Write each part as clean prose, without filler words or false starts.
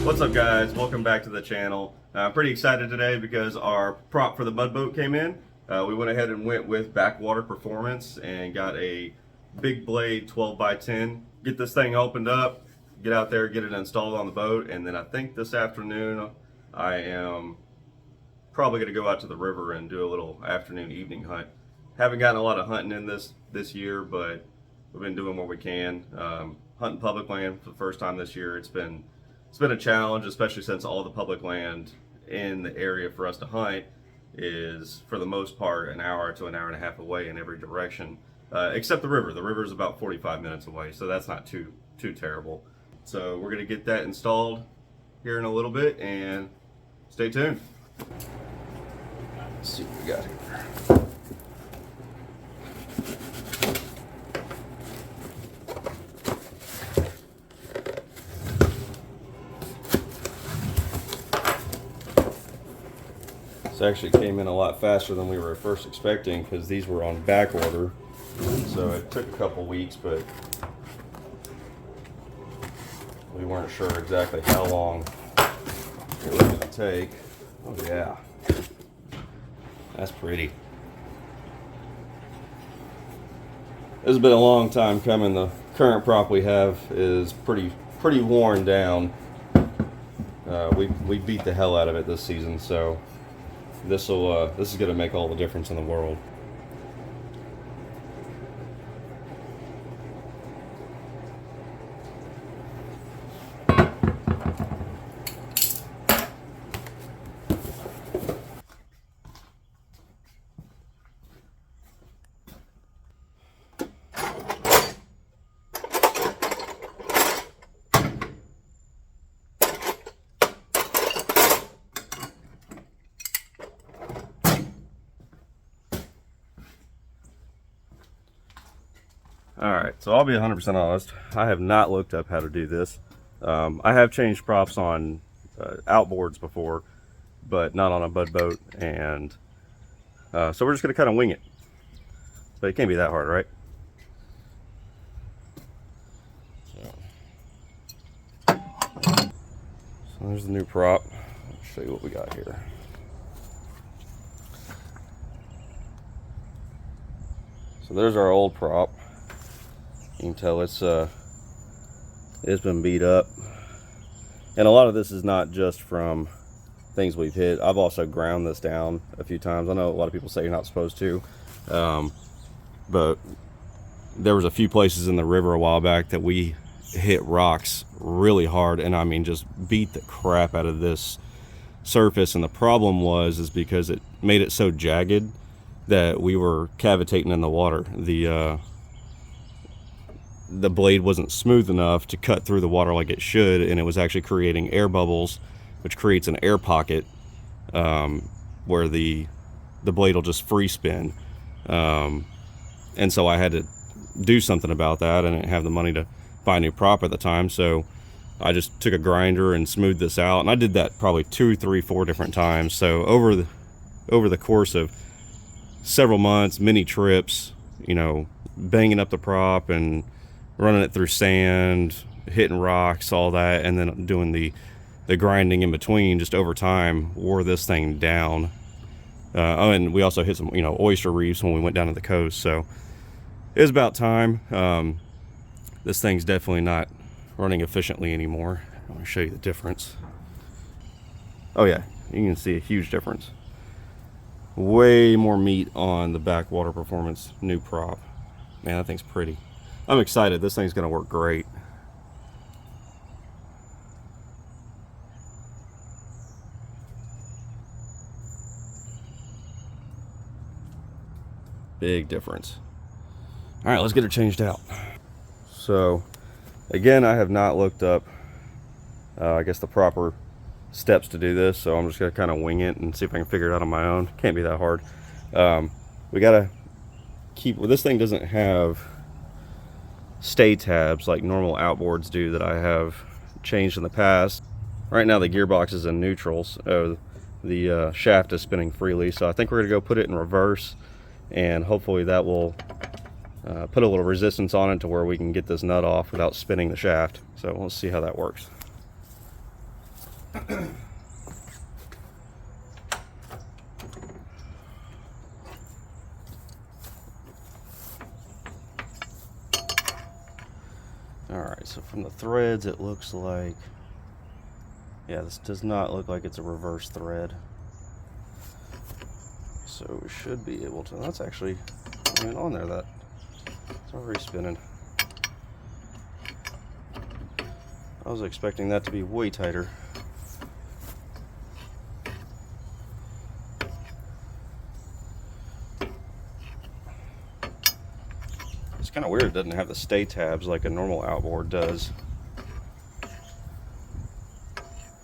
What's up, guys? Welcome back to the channel. I'm pretty excited today because our prop for the mud boat came in. We went ahead and went with Backwater Performance and got a big blade 12x10. Get this thing opened up, get out there, get it installed on the boat, and then I think this afternoon I am probably going to go out to the river and do a little afternoon evening hunt. Haven't gotten a lot of hunting in this year, but we've been doing what we can. Hunting public land for the first time this year. It's been a challenge, especially since all the public land in the area for us to hunt is, for the most part, an hour to an hour and a half away in every direction, except the river. The river is about 45 minutes away, so that's not too terrible. So we're gonna get that installed here in a little bit, and stay tuned. Let's see what we got here. This actually came in a lot faster than we were first expecting because these were on back order, so it took a couple weeks, but we weren't sure exactly how long it was going to take. Oh yeah, that's pretty. This has been a long time coming. The current prop we have is pretty worn down. We beat the hell out of it this season, so this is going to make all the difference in the world. Alright, so I'll be 100% honest. I have not looked up how to do this. I have changed props on outboards before, but not on a bud boat, and so we're just going to kind of wing it. But it can't be that hard, right? So there's the new prop. I'll show you what we got here. So there's our old prop. You can tell it's been beat up, and a lot of this is not just from things we've hit. I've also ground this down a few times. I know a lot of people say you're not supposed to, but there was a few places in the river a while back that we hit rocks really hard, and I mean just beat the crap out of this surface. And the problem is because it made it so jagged that we were cavitating in the water. The blade wasn't smooth enough to cut through the water like it should, and it was actually creating air bubbles, which creates an air pocket where the blade will just free spin. And so I had to do something about that. I didn't have the money to buy a new prop at the time, so I just took a grinder and smoothed this out, and I did that probably 2, 3, 4 different times. So over the course of several months, many trips, you know, banging up the prop and running it through sand, hitting rocks, all that, and then doing the grinding in between, just over time wore this thing down. Oh, and we also hit some, you know, oyster reefs when we went down to the coast, so it was about time. This thing's definitely not running efficiently anymore. I'm going to show you the difference. Oh yeah, you can see a huge difference. Way more meat on the Backwater Performance new prop. Man, that thing's pretty. I'm excited. This thing's going to work great. Big difference. All right, let's get it changed out. So, again, I have not looked up, I guess, the proper steps to do this, so I'm just going to kind of wing it and see if I can figure it out on my own. Can't be that hard. We got to keep, well, this thing doesn't have stay tabs like normal outboards do that I have changed in the past. Right now the gearbox is in neutral, so the shaft is spinning freely, so I think we're going to go put it in reverse, and hopefully that will put a little resistance on it to where we can get this nut off without spinning the shaft. So let's see how that works. Alright, so from the threads it looks like, yeah, this does not look like it's a reverse thread. So we should be able to, that's actually, I mean, on there, that it's already spinning. I was expecting that to be way tighter. It's kind of weird it doesn't have the stay tabs like a normal outboard does.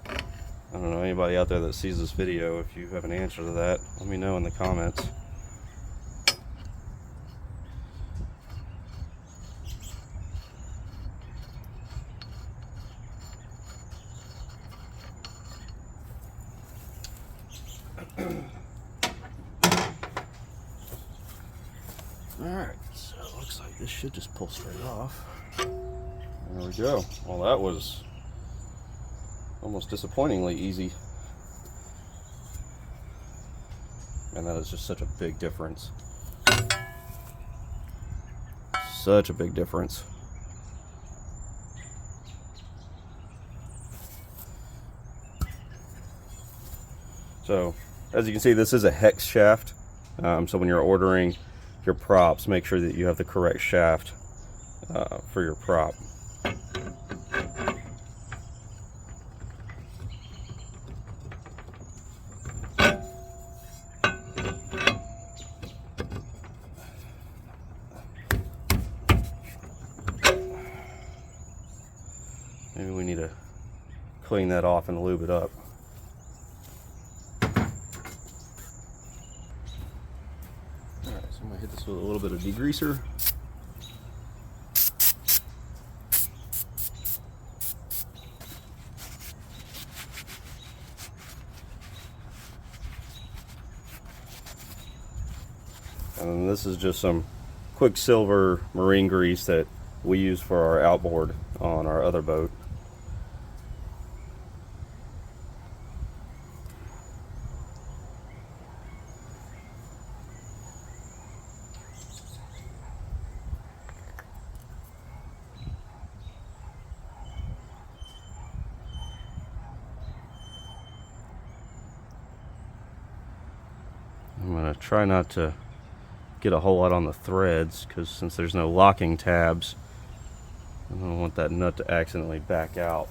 I don't know, anybody out there that sees this video, if you have an answer to that, let me know in the comments. Alright, so it looks like this should just pull straight off. There we go. Well, that was almost disappointingly easy. And that is just such a big difference. Such a big difference. So, as you can see, this is a hex shaft. So when you're ordering your props, make sure that you have the correct shaft for your prop. Maybe we need to clean that off and lube it up. Alright, so I'm going to hit this with a little bit of degreaser. And this is just some Quicksilver marine grease that we use for our outboard on our other boat. I'm going to try not to get a whole lot on the threads, because since there's no locking tabs, I don't want that nut to accidentally back out.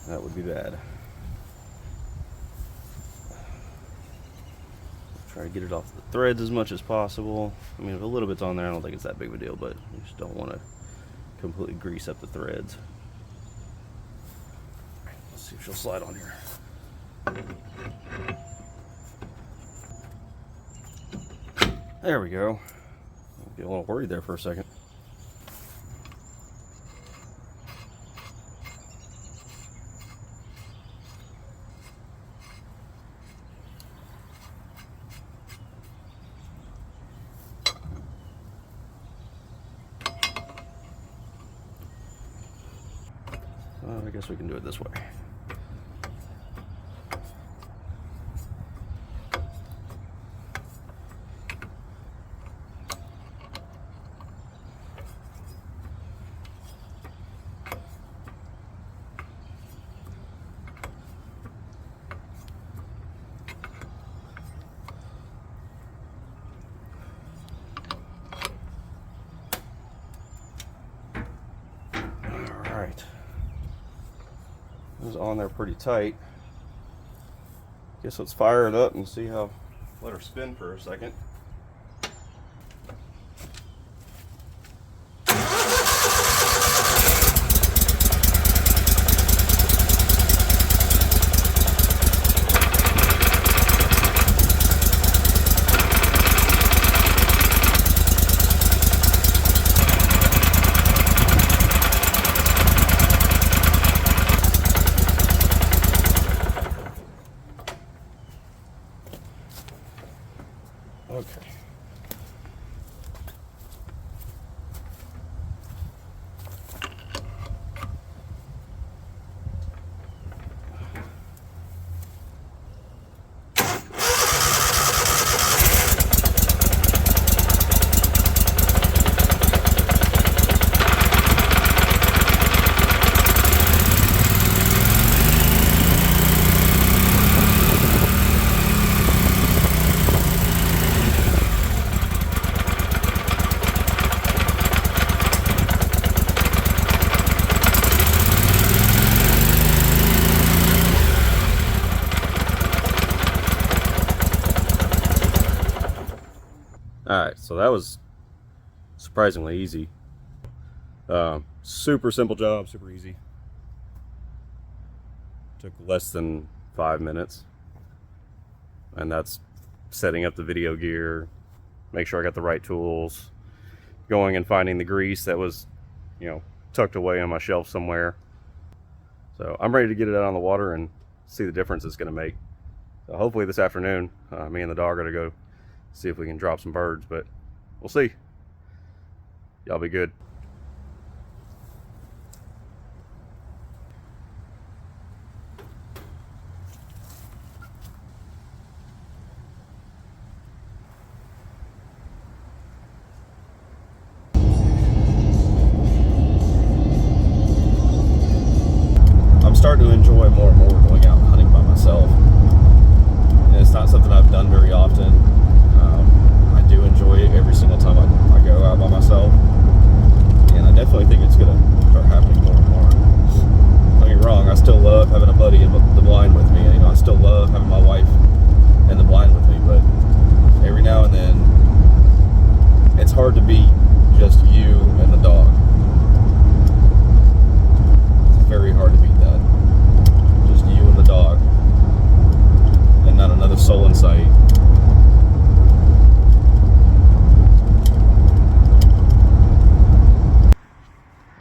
That would be bad. Try to get it off the threads as much as possible. I mean, if a little bit's on there, I don't think it's that big of a deal, but you just don't want to completely grease up the threads. Let's see if she'll slide on here. There we go. I'll get a little worried there for a second. I guess we can do it this way. Alright. It was on there pretty tight. Guess let's fire it up and see how, let her spin for a second. So that was surprisingly easy. Super simple job, super easy. Took less than 5 minutes. And that's setting up the video gear, make sure I got the right tools, going and finding the grease that was, you know, tucked away on my shelf somewhere. So I'm ready to get it out on the water and see the difference it's going to make. So hopefully this afternoon, me and the dog are going to go see if we can drop some birds, but we'll see. Y'all be good. I'm starting to enjoy more and more going out hunting by myself. And it's not something I've done very often. I do enjoy it every single time I go out by myself. And I definitely think it's going to start happening more and more. Don't get me wrong, I still love having a buddy in the blind with me. You know, I still love having my wife in the blind with me, but every now and then it's hard to beat just you and the dog. It's very hard to beat that. Just you and the dog, and not another soul in sight.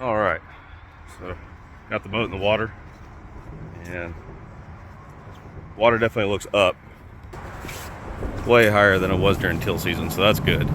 All right, so got the boat in the water, and water definitely looks up, way higher than it was during teal season, so that's good.